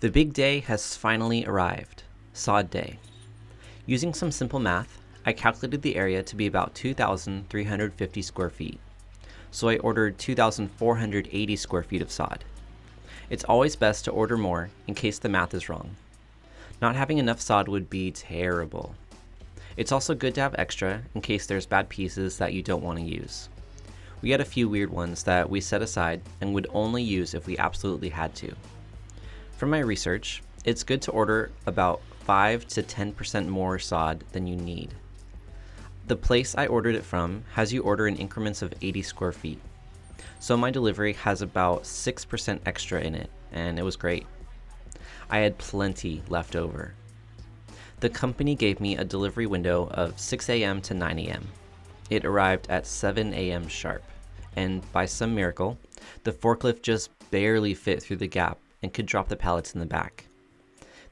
The big day has finally arrived, sod day. Using some simple math, I calculated the area to be about 2,350 square feet, so I ordered 2,480 square feet of sod. It's always best to order more in case the math is wrong. Not having enough sod would be terrible. It's also good to have extra in case there's bad pieces that you don't want to use. We had a few weird ones that we set aside and would only use if we absolutely had to. From my research, it's good to order about 5 to 10% more sod than you need. The place I ordered it from has you order in increments of 80 square feet. So my delivery has about 6% extra in it, and it was great. I had plenty left over. The company gave me a delivery window of 6 a.m. to 9 a.m. It arrived at 7 a.m. sharp, and by some miracle, the forklift just barely fit through the gap and could drop the pallets in the back.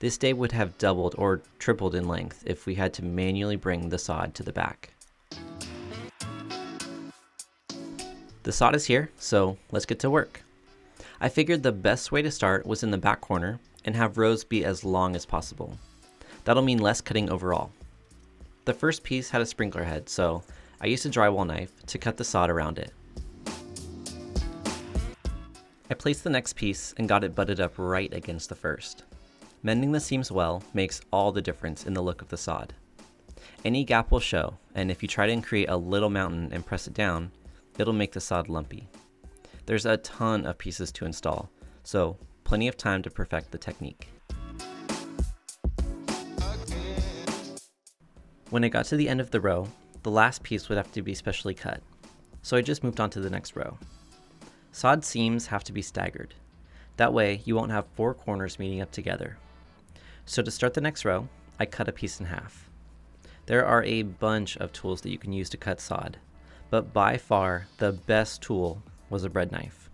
This day would have doubled or tripled in length if we had to manually bring the sod to the back. The sod is here, so let's get to work. I figured the best way to start was in the back corner and have rows be as long as possible. That'll mean less cutting overall. The first piece had a sprinkler head, so I used a drywall knife to cut the sod around it. I placed the next piece and got it butted up right against the first. Mending the seams well makes all the difference in the look of the sod. Any gap will show, and if you try to create a little mountain and press it down, it'll make the sod lumpy. There's a ton of pieces to install, so plenty of time to perfect the technique. When I got to the end of the row, the last piece would have to be specially cut, so I just moved on to the next row. Sod seams have to be staggered. That way, you won't have 4 corners meeting up together. So to start the next row, I cut a piece in half. There are a bunch of tools that you can use to cut sod, but by far the best tool was a bread knife.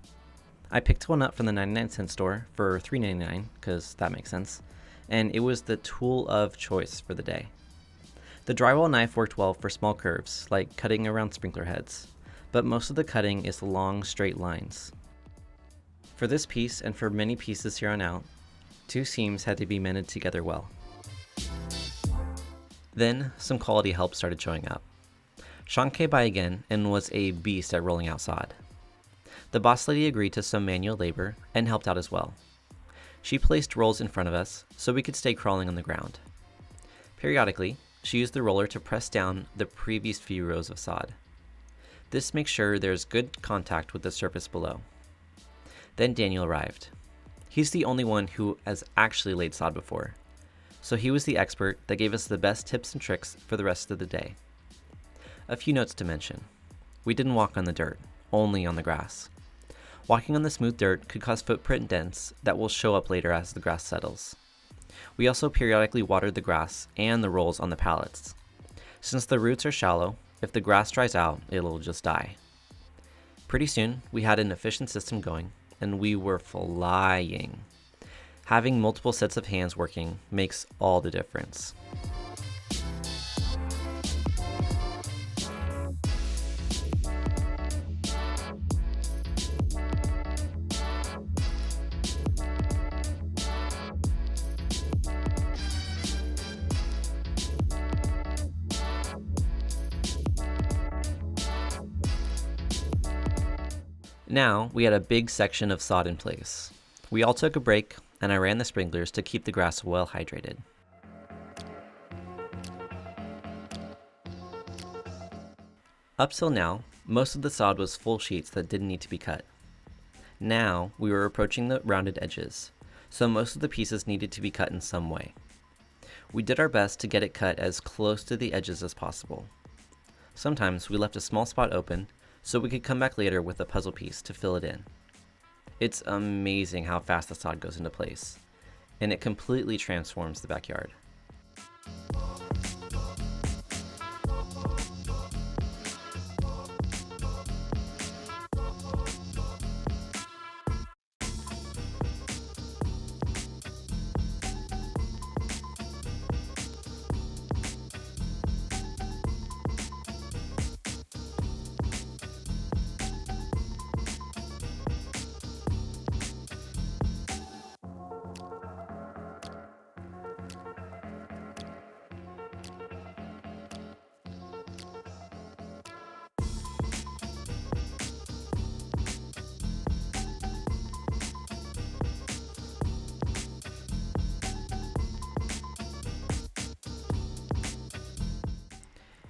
I picked one up from the 99-cent store for $3.99, because that makes sense, and it was the tool of choice for the day. The drywall knife worked well for small curves, like cutting around sprinkler heads, but most of the cutting is long, straight lines. For this piece, and for many pieces here on out, 2 seams had to be mended together well. Then, some quality help started showing up. Sean came by again and was a beast at rolling out sod. The boss lady agreed to some manual labor and helped out as well. She placed rolls in front of us so we could stay crawling on the ground. Periodically, she used the roller to press down the previous few rows of sod. This makes sure there's good contact with the surface below. Then Daniel arrived. He's the only one who has actually laid sod before, so he was the expert that gave us the best tips and tricks for the rest of the day. A few notes to mention. We didn't walk on the dirt, only on the grass. Walking on the smooth dirt could cause footprint dents that will show up later as the grass settles. We also periodically watered the grass and the rolls on the pallets. Since the roots are shallow, if the grass dries out, it'll just die. Pretty soon, we had an efficient system going, and we were flying. Having multiple sets of hands working makes all the difference. Now, we had a big section of sod in place. We all took a break, and I ran the sprinklers to keep the grass well hydrated. Up till now, most of the sod was full sheets that didn't need to be cut. Now, we were approaching the rounded edges, so most of the pieces needed to be cut in some way. We did our best to get it cut as close to the edges as possible. Sometimes we left a small spot open so we could come back later with a puzzle piece to fill it in. It's amazing how fast the sod goes into place, and it completely transforms the backyard.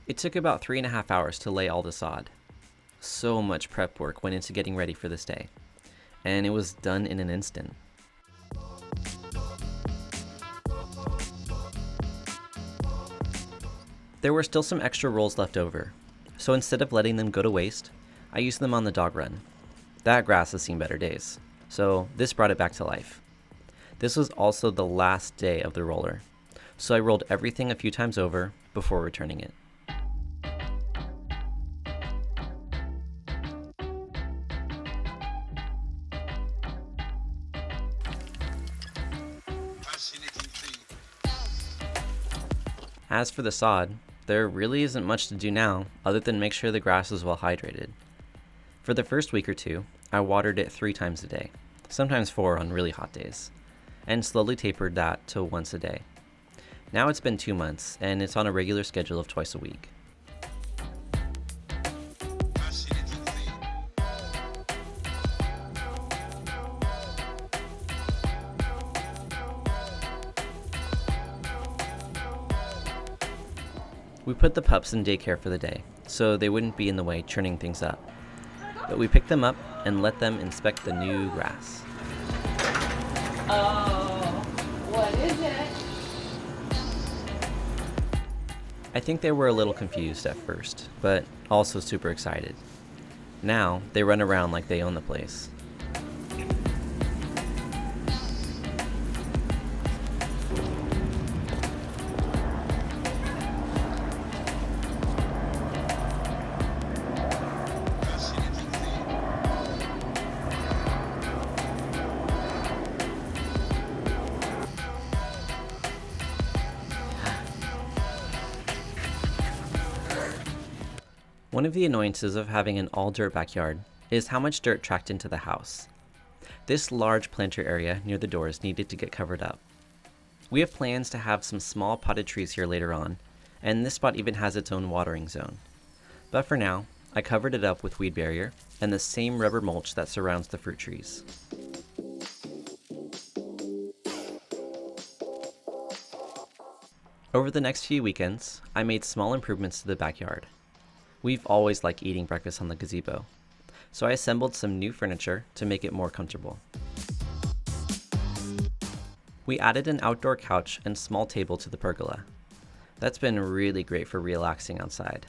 It took about 3.5 hours to lay all the sod. So much prep work went into getting ready for this day, and it was done in an instant. There were still some extra rolls left over, so instead of letting them go to waste, I used them on the dog run. That grass has seen better days, so this brought it back to life. This was also the last day of the roller, so I rolled everything a few times over before returning it. As for the sod, there really isn't much to do now other than make sure the grass is well hydrated. For the first week or two, I watered it 3 times a day, sometimes 4 on really hot days, and slowly tapered that to once a day. Now it's been 2 months, and it's on a regular schedule of twice a week. We put the pups in daycare for the day, so they wouldn't be in the way churning things up. But we picked them up and let them inspect the new grass. Oh, what is it? I think they were a little confused at first, but also super excited. Now, they run around like they own the place. One of the annoyances of having an all-dirt backyard is how much dirt tracked into the house. This large planter area near the doors needed to get covered up. We have plans to have some small potted trees here later on, and this spot even has its own watering zone. But for now, I covered it up with weed barrier and the same rubber mulch that surrounds the fruit trees. Over the next few weekends, I made small improvements to the backyard. We've always liked eating breakfast on the gazebo, so I assembled some new furniture to make it more comfortable. We added an outdoor couch and small table to the pergola. That's been really great for relaxing outside.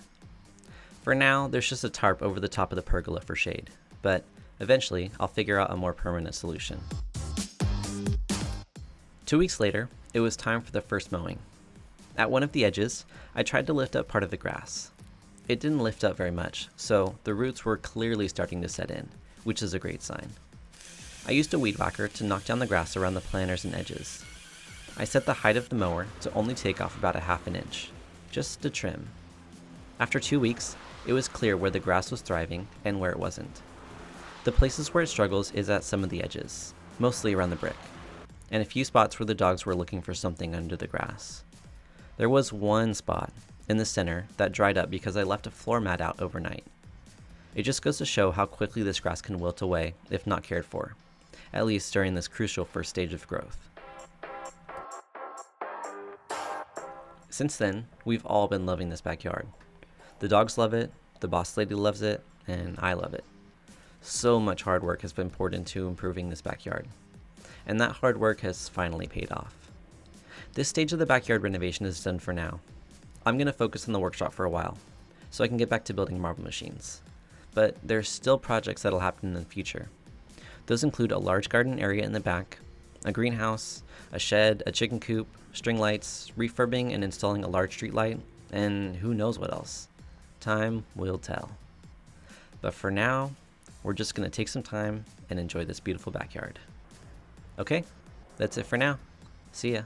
For now, there's just a tarp over the top of the pergola for shade, but eventually I'll figure out a more permanent solution. 2 weeks later, it was time for the first mowing. At one of the edges, I tried to lift up part of the grass. It didn't lift up very much, so the roots were clearly starting to set in, which is a great sign. I used a weed whacker to knock down the grass around the planters and edges. I set the height of the mower to only take off about 1/2 inch, just to trim. After 2 weeks, it was clear where the grass was thriving and where it wasn't. The places where it struggles is at some of the edges, mostly around the brick, and a few spots where the dogs were looking for something under the grass. There was one spot in the center that dried up because I left a floor mat out overnight. It just goes to show how quickly this grass can wilt away if not cared for, at least during this crucial first stage of growth. Since then, we've all been loving this backyard. The dogs love it, the boss lady loves it, and I love it. So much hard work has been poured into improving this backyard, and that hard work has finally paid off. This stage of the backyard renovation is done for now. I'm going to focus on the workshop for a while, so I can get back to building marble machines. But there's still projects that'll happen in the future. Those include a large garden area in the back, a greenhouse, a shed, a chicken coop, string lights, refurbing and installing a large street light, and who knows what else. Time will tell. But for now, we're just going to take some time and enjoy this beautiful backyard. Okay, that's it for now. See ya.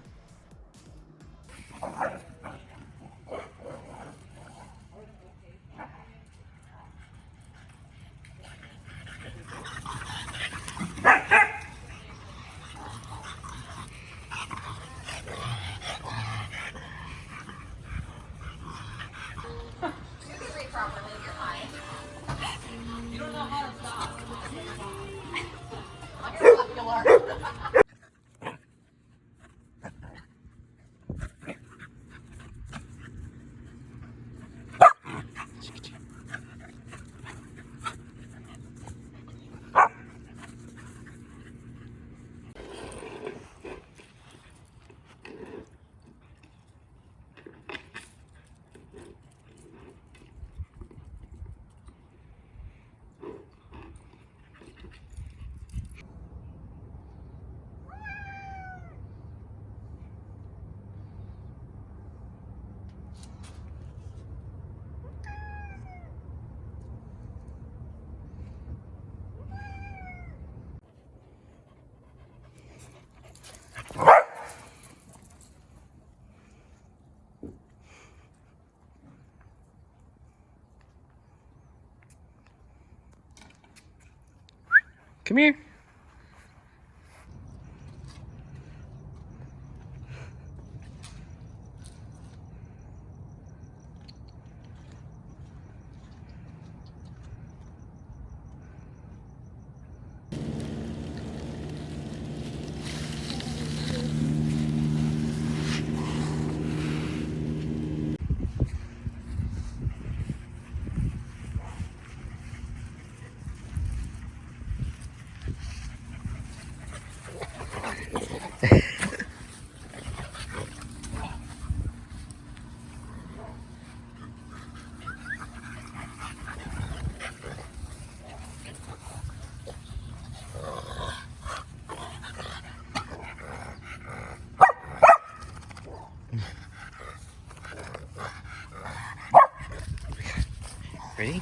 Come here. Ready?